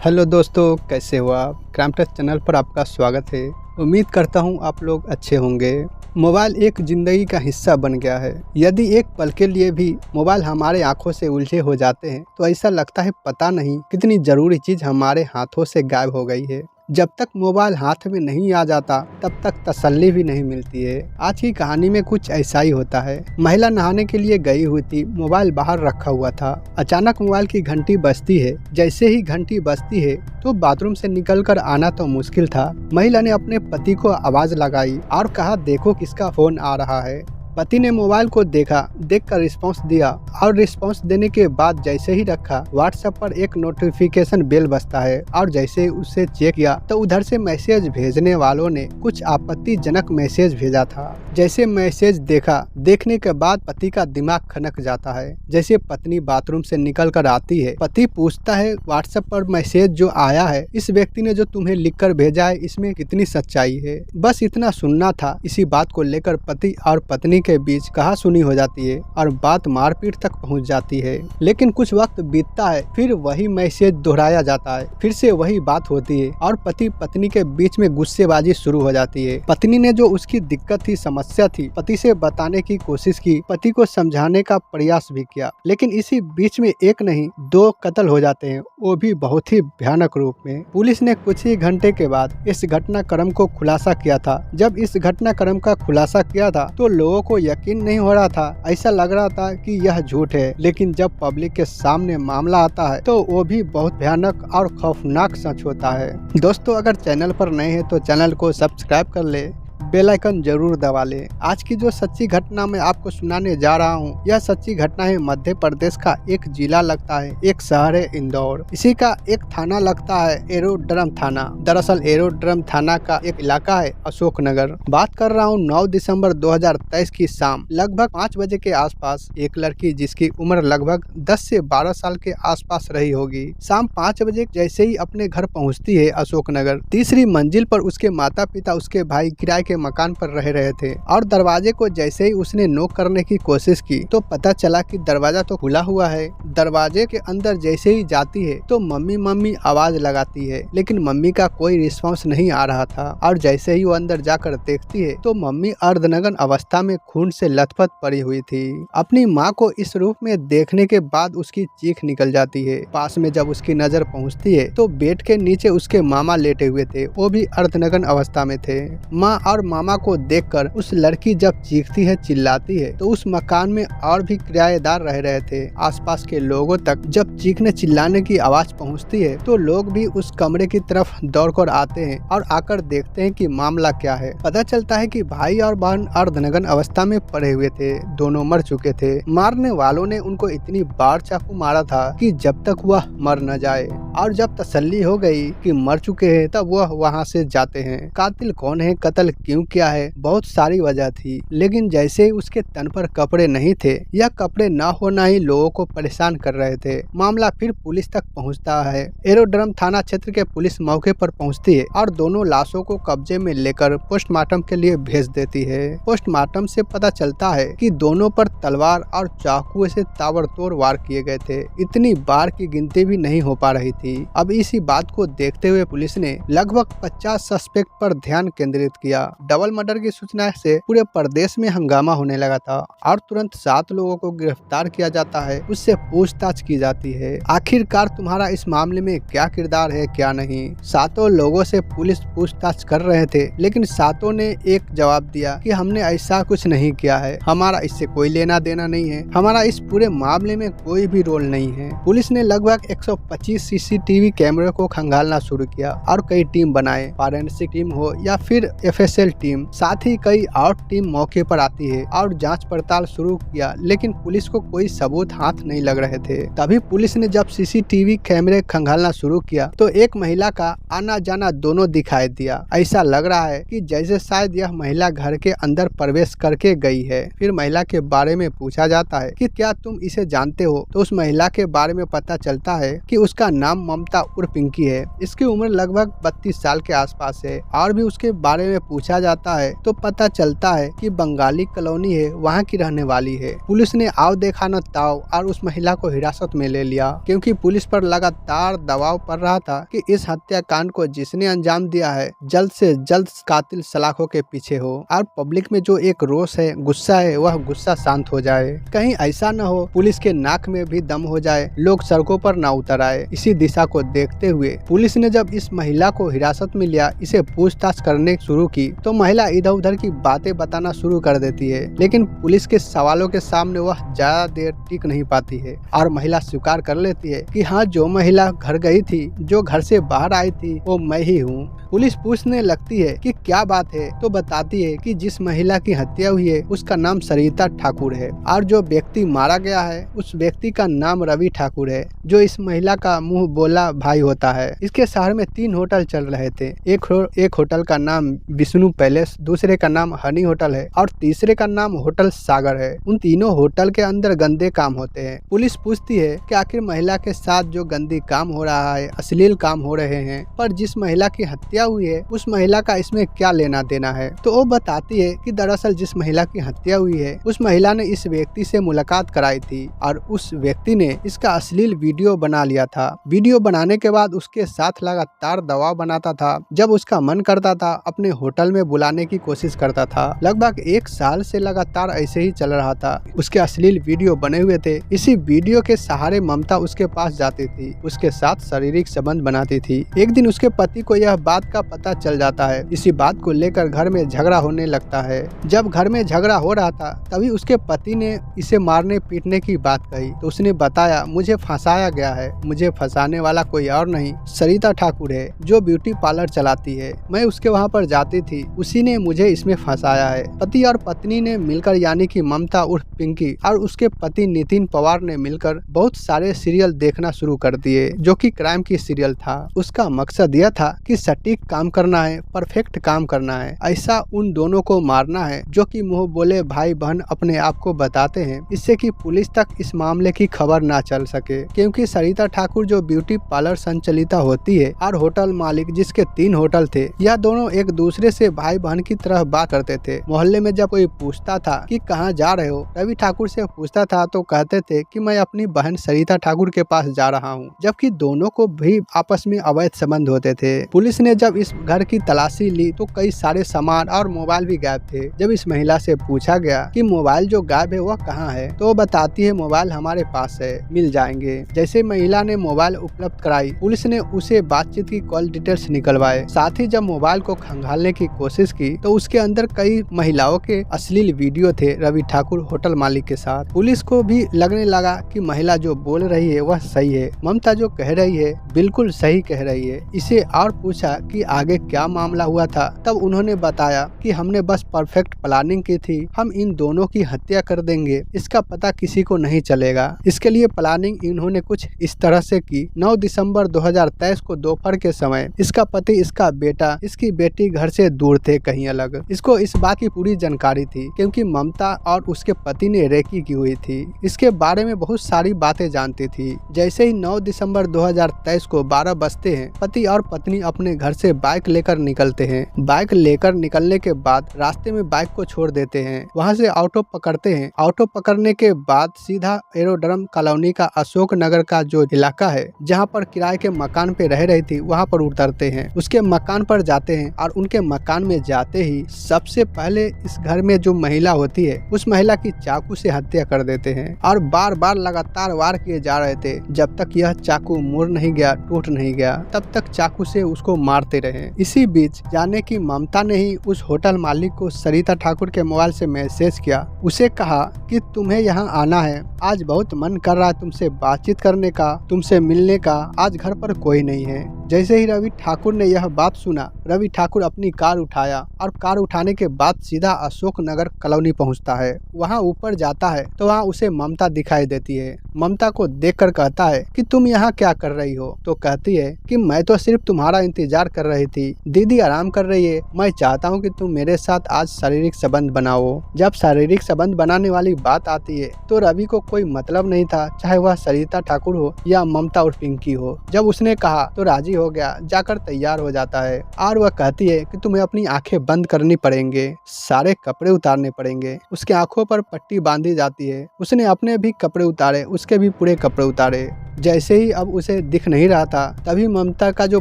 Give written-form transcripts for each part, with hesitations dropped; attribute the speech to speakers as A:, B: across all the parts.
A: Hello दोस्तों, कैसे हो आप। क्राइम टेस्ट चैनल पर आपका स्वागत है। उम्मीद करता हूँ आप लोग अच्छे होंगे। मोबाइल एक ज़िंदगी का हिस्सा बन गया है। यदि एक पल के लिए भी मोबाइल हमारे आंखों से उलझे हो जाते हैं तो ऐसा लगता है पता नहीं कितनी ज़रूरी चीज़ हमारे हाथों से गायब हो गई है। जब तक मोबाइल हाथ में नहीं आ जाता तब तक तसल्ली भी नहीं मिलती है। आज की कहानी में कुछ ऐसा ही होता है। महिला नहाने के लिए गई हुई थी, मोबाइल बाहर रखा हुआ था। अचानक मोबाइल की घंटी बजती है। जैसे ही घंटी बजती है तो बाथरूम से निकलकर आना तो मुश्किल था। महिला ने अपने पति को आवाज लगाई और कहा, देखो किसका फोन आ रहा है। पति ने मोबाइल को देखकर रिस्पांस दिया और रिस्पांस देने के बाद जैसे ही रखा, व्हाट्सएप पर एक नोटिफिकेशन बेल बजता है और जैसे ही उसे चेक किया तो उधर से मैसेज भेजने वालों ने कुछ आपत्तिजनक मैसेज भेजा था। जैसे मैसेज देखने के बाद पति का दिमाग खनक जाता है। जैसे पत्नी बाथरूम से निकल कर आती है, पति पूछता है, व्हाट्सएप पर मैसेज जो आया है, इस व्यक्ति ने जो तुम्हें लिखकर भेजा है, इसमें कितनी सच्चाई है। बस इतना सुनना था। इसी बात को लेकर पति और पत्नी के बीच कहासुनी हो जाती है और बात मारपीट तक पहुंच जाती है। लेकिन कुछ वक्त बीतता है, फिर वही मैसेज दोहराया जाता है, फिर से वही बात होती है और पति पत्नी के बीच में गुस्सेबाजी शुरू हो जाती है। पत्नी ने जो उसकी दिक्कत थी, समस्या थी, पति से बताने की कोशिश की, पति को समझाने का प्रयास भी किया, लेकिन इसी बीच में एक नहीं दो कत्ल हो जाते हैं, वो भी बहुत ही भयानक रूप में। पुलिस ने कुछ ही घंटे के बाद इस घटनाक्रम को खुलासा किया था। जब इस घटनाक्रम का खुलासा किया था तो लोगों को यकीन नहीं हो रहा था। ऐसा लग रहा था कि यह झूठ है, लेकिन जब पब्लिक के सामने मामला आता है तो वो भी बहुत भयानक और खौफनाक सच होता है। दोस्तों, अगर चैनल पर नए हैं तो चैनल को सब्सक्राइब कर ले, बेल आइकन जरूर दबा ले। आज की जो सच्ची घटना मैं आपको सुनाने जा रहा हूँ, यह सच्ची घटना है मध्य प्रदेश का। एक जिला लगता है, एक शहर है इंदौर। इसी का एक थाना लगता है एरोड्रम थाना। दरअसल एरोड्रम थाना का एक इलाका है अशोकनगर। बात कर रहा हूँ 9 दिसंबर 2023 की शाम लगभग 5 बजे के आसपास। एक लड़की जिसकी उम्र लगभग 10 से 12 साल के आसपास रही होगी, शाम 5 बजे जैसे ही अपने घर पहुँचती है अशोकनगर। तीसरी मंजिल पर उसके माता पिता, उसके भाई किराए के मकान पर रह रहे थे और दरवाजे को जैसे ही उसने नॉक करने की कोशिश की तो पता चला कि दरवाजा तो खुला हुआ है। दरवाजे के अंदर जैसे ही जाती है तो मम्मी मम्मी आवाज लगाती है, लेकिन मम्मी का कोई रिस्पांस नहीं आ रहा था। और जैसे ही वो अंदर जाकर देखती है तो मम्मी अर्धनग्न अवस्था में खून से लथपथ पड़ी हुई थी। अपनी माँ को इस रूप में देखने के बाद उसकी चीख निकल जाती है। पास में जब उसकी नजर पहुँचती है तो बेड के नीचे उसके मामा लेटे हुए थे, वो भी अर्धनग्न अवस्था में थे। माँ और मामा को देखकर उस लड़की जब चीखती है, चिल्लाती है, तो उस मकान में और भी किराएदार रह रहे थे। आसपास के लोगों तक जब चीखने चिल्लाने की आवाज पहुंचती है तो लोग भी उस कमरे की तरफ दौड़कर आते हैं और आकर देखते हैं कि मामला क्या है। पता चलता है कि भाई और बहन अर्धनग्न अवस्था में पड़े हुए थे, दोनों मर चुके थे। मारने वालों ने उनको इतनी बार चाकू मारा था कि जब तक वह मर न जाए, और जब तसल्ली हो गई कि मर चुके हैं तब वह वहाँ से जाते हैं। कातिल कौन है, कत्ल क्यों किया है, बहुत सारी वजह थी, लेकिन जैसे ही उसके तन पर कपड़े नहीं थे, यह कपड़े न होना ही लोगों को परेशान कर रहे थे। मामला फिर पुलिस तक पहुंचता है। एरोड्रम थाना क्षेत्र के पुलिस मौके पर पहुंचती है और दोनों लाशों को कब्जे में लेकर पोस्टमार्टम के लिए भेज देती है। पोस्टमार्टम से पता चलता है कि दोनों पर तलवार और चाकू से ताबड़तोड़ वार किए गए थे। इतनी बार की गिनती भी नहीं हो पा रही थी। अब इसी बात को देखते हुए पुलिस ने लगभग 50 सस्पेक्ट पर ध्यान केंद्रित किया। डबल मर्डर की सूचना से पूरे प्रदेश में हंगामा होने लगा था और तुरंत 7 लोगों को गिरफ्तार किया जाता है, उससे पूछताछ की जाती है। आखिरकार तुम्हारा इस मामले में क्या किरदार है, क्या नहीं। 7 लोगों से पुलिस पूछताछ कर रहे थे, लेकिन 7 ने एक जवाब दिया कि हमने ऐसा कुछ नहीं किया है, हमारा इससे कोई लेना देना नहीं है, हमारा इस पूरे मामले में कोई भी रोल नहीं है। पुलिस ने लगभग 125 सीसीटीवी कैमरे को खंगालना शुरू किया और कई टीम बनाए, फॉरेंसिक टीम हो या फिर FSL टीम। साथ ही कई और टीम मौके पर आती है और जांच पड़ताल शुरू किया, लेकिन पुलिस को कोई सबूत हाथ नहीं लग रहे थे। तभी पुलिस ने जब सीसीटीवी कैमरे खंगालना शुरू किया तो एक महिला का आना जाना दोनों दिखाई दिया। ऐसा लग रहा है कि जैसे शायद यह महिला घर के अंदर प्रवेश करके गई है। फिर महिला के बारे में पूछा जाता है कि क्या तुम इसे जानते हो, तो उस महिला के बारे में पता चलता है कि उसका नाम ममता उर्फ पिंकी है। इसकी उम्र लगभग 32 साल के आसपास है। और भी उसके बारे में पूछा पूछा जाता है तो पता चलता है कि बंगाली कॉलोनी है, वहाँ की रहने वाली है। पुलिस ने आओ देखा न ताओ और उस महिला को हिरासत में ले लिया, क्योंकि पुलिस पर लगातार दबाव पड़ रहा था कि इस हत्याकांड को जिसने अंजाम दिया है जल्द से जल्द कातिल सलाखों के पीछे हो और पब्लिक में जो एक रोष है, गुस्सा है, वह गुस्सा शांत हो जाए। कहीं ऐसा न हो पुलिस के नाक में भी दम हो जाए, लोग सड़कों पर न उतर आए। इसी दिशा को देखते हुए पुलिस ने जब इस महिला को हिरासत में लिया, इसे पूछताछ करने शुरू की तो महिला इधर उधर की बातें बताना शुरू कर देती है, लेकिन पुलिस के सवालों के सामने वह ज्यादा देर टिक नहीं पाती है और महिला स्वीकार कर लेती है कि हाँ, जो महिला घर गई थी, जो घर से बाहर आई थी, वो मैं ही हूँ। पुलिस पूछने लगती है कि क्या बात है तो बताती है कि जिस महिला की हत्या हुई है उसका नाम सरिता ठाकुर है और जो व्यक्ति मारा गया है उस व्यक्ति का नाम रवि ठाकुर है, जो इस महिला का मुंह बोला भाई होता है। इसके शहर में 3 होटल चल रहे थे। एक होटल का नाम विष्णु पैलेस, दूसरे का नाम हनी होटल है और तीसरे का नाम होटल सागर है। उन तीनों होटल के अंदर गंदे काम होते हैं। पुलिस पूछती है कि आखिर महिला के साथ जो गंदी काम हो रहा है, अश्लील काम हो रहे हैं, पर जिस महिला की हत्या हुई है उस महिला का इसमें क्या लेना देना है। तो वो बताती है कि दरअसल जिस महिला की हत्या हुई है उस महिला ने इस व्यक्ति से मुलाकात कराई थी और उस व्यक्ति ने इसका अश्लील वीडियो बना लिया था। वीडियो बनाने के बाद उसके साथ लगातार दबाव बनाता था। जब उसका मन करता था अपने होटल में बुलाने की कोशिश करता था। लगभग 1 साल से लगातार ऐसे ही चल रहा था। उसके अश्लील वीडियो बने हुए थे। इसी वीडियो के सहारे ममता उसके पास जाती थी, उसके साथ शारीरिक संबंध बनाती थी। एक दिन उसके पति को यह बात का पता चल जाता है। इसी बात को लेकर घर में झगड़ा होने लगता है। जब घर में झगड़ा हो रहा था तभी उसके पति ने इसे मारने पीटने की बात कही तो उसने बताया, मुझे फंसाया गया है, मुझे फंसाने वाला कोई और नहीं सरिता ठाकुर है, जो ब्यूटी पार्लर चलाती है। मैं उसके वहाँ पर जाती थी, उसी ने मुझे इसमें फंसाया है। पति और पत्नी ने मिलकर यानी कि ममता उर्फ पिंकी और उसके पति नितिन पवार ने मिलकर बहुत सारे सीरियल देखना शुरू कर दिए, जो कि क्राइम की सीरियल था। उसका मकसद यह था कि सटीक काम करना है, परफेक्ट काम करना है, ऐसा उन दोनों को मारना है जो कि मुंह बोले भाई बहन अपने आप को बताते हैं, इससे कि पुलिस तक इस मामले की खबर ना चल सके। क्योंकि सरिता ठाकुर जो ब्यूटी पार्लर संचालिता होती है और होटल मालिक जिसके 3 होटल थे, यह दोनों एक दूसरे से भाई बहन की तरह बात करते थे। मोहल्ले में जब कोई पूछता था कि कहाँ जा रहे हो, रवि ठाकुर से पूछता था तो कहते थे कि मैं अपनी बहन सरिता ठाकुर के पास जा रहा हूँ, जबकि दोनों को भी आपस में अवैध संबंध होते थे। पुलिस ने जब इस घर की तलाशी ली तो कई सारे सामान और मोबाइल भी गायब थे। जब इस महिला से पूछा गया कि मोबाइल जो गायब है वह कहाँ है, तो वो बताती है मोबाइल हमारे पास है, मिल जाएंगे। जैसे महिला ने मोबाइल उपलब्ध कराई, पुलिस ने उसे बातचीत की कॉल डिटेल्स निकलवाए। साथ ही जब मोबाइल को खंगालने की कोशिश की तो उसके अंदर कई महिलाओं के अश्लील वीडियो थे रवि ठाकुर होटल मालिक के साथ। पुलिस को भी लगने लगा कि महिला जो बोल रही है वह सही है, ममता जो कह रही है बिल्कुल सही कह रही है। इसे और पूछा कि आगे क्या मामला हुआ था, तब उन्होंने बताया कि हमने बस परफेक्ट प्लानिंग की थी, हम इन दोनों की हत्या कर देंगे, इसका पता किसी को नहीं चलेगा। इसके लिए प्लानिंग इन्होंने कुछ इस तरह से की। 9 दिसंबर 2023 को दोपहर के समय इसका पति, इसका बेटा, इसकी बेटी घर से दूर थे, कहीं अलग। इसको इस बात की पूरी जानकारी थी क्योंकि ममता और उसके पति ने रेकी की हुई थी। इसके बारे में बहुत सारी बातें जानती थी। जैसे ही 9 दिसंबर 2023 को 12 बजते हैं, पति और पत्नी अपने घर से बाइक लेकर निकलते हैं। बाइक लेकर निकलने के बाद रास्ते में बाइक को छोड़ देते हैं। वहां से ऑटो पकड़ते हैं। ऑटो पकड़ने के बाद सीधा एरोड्रम कॉलोनी का अशोक नगर का जो इलाका है, जहां पर किराए के मकान पे रह रही थी, वहां पर उतरते हैं। उसके मकान पर जाते हैं और उनके मकान में जाते ही सबसे पहले इस घर में जो महिला होती है उस महिला की चाकू से हत्या कर देते हैं और बार बार लगातार वार किए जा रहे थे। जब तक यह चाकू मुड़ नहीं गया, टूट नहीं गया, तब तक चाकू से उसको मारते रहे। इसी बीच जाने की ममता ने ही उस होटल मालिक को सरिता ठाकुर के मोबाइल से मैसेज किया। उसे कहा कि तुम्हें यहाँ आना है, आज बहुत मन कर रहा है तुमसे बातचीत करने का, तुमसे मिलने का, आज घर पर कोई नहीं है। जैसे ही रवि ठाकुर ने यह बात सुना, रवि ठाकुर अपनी कार उठाया और कार उठाने के बाद सीधा अशोक नगर कॉलोनी पहुंचता है। वहां ऊपर जाता है तो वहां उसे ममता दिखाई देती है। ममता को देखकर कहता है कि तुम यहाँ क्या कर रही हो, तो कहती है कि मैं तो सिर्फ तुम्हारा इंतजार कर रही थी, दीदी आराम कर रही है, मैं चाहता हूँ कि तुम मेरे साथ आज शारीरिक संबंध बनाओ। जब शारीरिक संबंध बनाने वाली बात आती है तो रवि को कोई मतलब नहीं था, चाहे वह सरिता ठाकुर हो या ममता और पिंकी हो। जब उसने कहा तो राजी हो गया जाकर तैयार हो जाता है और वह कहती है कि तुम्हें अपनी आंखें बंद करनी पड़ेंगे, सारे कपड़े उतारने पड़ेंगे। उसके आंखों पर पट्टी बांधी जाती है। उसने अपने भी कपड़े उतारे, उसके भी पूरे कपड़े उतारे। जैसे ही अब उसे दिख नहीं रहा था तभी ममता का जो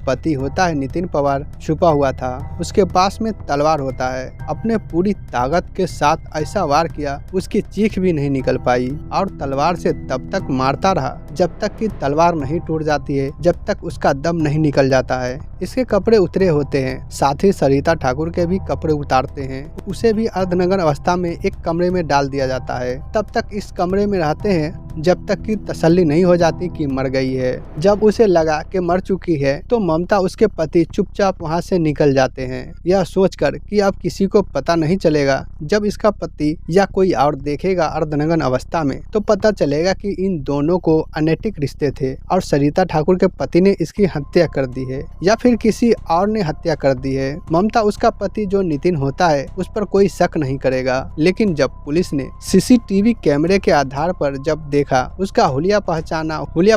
A: पति होता है नितिन पवार छुपा हुआ था। उसके पास में तलवार होता है। अपने पूरी ताकत के साथ ऐसा वार किया उसकी चीख भी नहीं निकल पाई और तलवार से तब तक मारता रहा जब तक कि तलवार नहीं टूट जाती है, जब तक उसका दम नहीं निकल जाता है। इसके कपड़े उतरे होते हैं, साथ ही सरिता ठाकुर के भी कपड़े उतारते हैं। उसे भी अर्धनग्न अवस्था में एक कमरे में डाल दिया जाता है। तब तक इस कमरे में रहते हैं जब तक कि तसल्ली नहीं हो जाती कि मर गई है। जब उसे लगा कि मर चुकी है तो ममता उसके पति चुपचाप वहां से निकल जाते हैं, यह सोचकर कि अब किसी को पता नहीं चलेगा। जब इसका पति या कोई और देखेगा अर्धनग्न अवस्था में तो पता चलेगा कि इन दोनों को अनैतिक रिश्ते थे और सरिता ठाकुर के पति ने इसकी हत्या कर दी है या फिर किसी और ने हत्या कर दी है। ममता उसका पति जो नितिन होता है उस पर कोई शक नहीं करेगा, लेकिन जब पुलिस ने सीसीटीवी कैमरे के आधार पर जब देखा, उसका हुलिया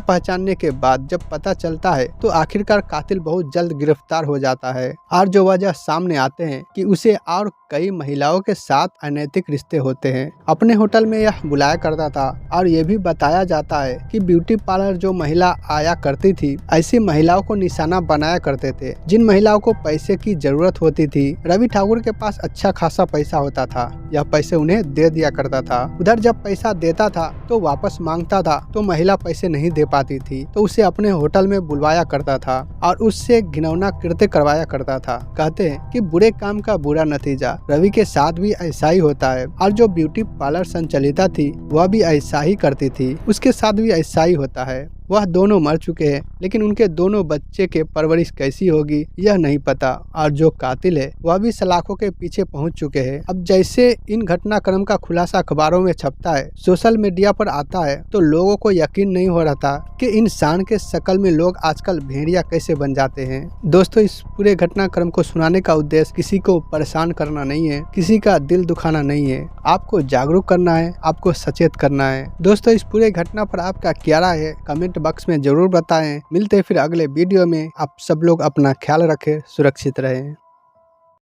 A: पहचानने के बाद जब पता चलता है तो आखिरकार कातिल बहुत जल्द गिरफ्तार हो जाता है और जो वजह सामने आते हैं कि उसे और कई महिलाओं के साथ अनैतिक रिश्ते होते हैं। अपने होटल में यह बुलाया करता था और ये भी बताया जाता है कि ब्यूटी पार्लर जो महिला आया करती थी ऐसी महिलाओं को निशाना बनाया करते थे। जिन महिलाओं को पैसे की जरूरत होती थी, रवि ठाकुर के पास अच्छा खासा पैसा होता था, यह पैसे उन्हें दे दिया करता था। उधर जब पैसा देता था तो वापस मांगता था तो महिला पैसे नहीं दे पाती थी तो उसे अपने होटल में बुलवाया करता था और उससे घिनौना कृत्य करवाया करता था। कहते हैं कि बुरे काम का बुरा नतीजा। रवि के साथ भी ऐसा ही होता है और जो ब्यूटी पार्लर संचालिका थी वह भी ऐसा ही करती थी, उसके साथ भी ऐसा ही होता है। वह दोनों मर चुके हैं लेकिन उनके दोनों बच्चे के परवरिश कैसी होगी यह नहीं पता और जो कातिल है वह भी सलाखों के पीछे पहुंच चुके हैं। अब जैसे इन घटनाक्रम का खुलासा अखबारों में छपता है, सोशल मीडिया पर आता है तो लोगों को यकीन नहीं हो रहा था कि इंसान के शक्ल में लोग आजकल भेड़िया कैसे बन जाते हैं। दोस्तों, इस पूरे घटनाक्रम को सुनाने का उद्देश्य किसी को परेशान करना नहीं है, किसी का दिल दुखाना नहीं है। आपको जागरूक करना है, आपको सचेत करना है। दोस्तों, इस पूरे घटना पर आपका क्या राय है कमेंट बॉक्स में जरूर बताएं। मिलते हैं फिर अगले वीडियो में। आप सब लोग अपना ख्याल रखें, सुरक्षित रहें।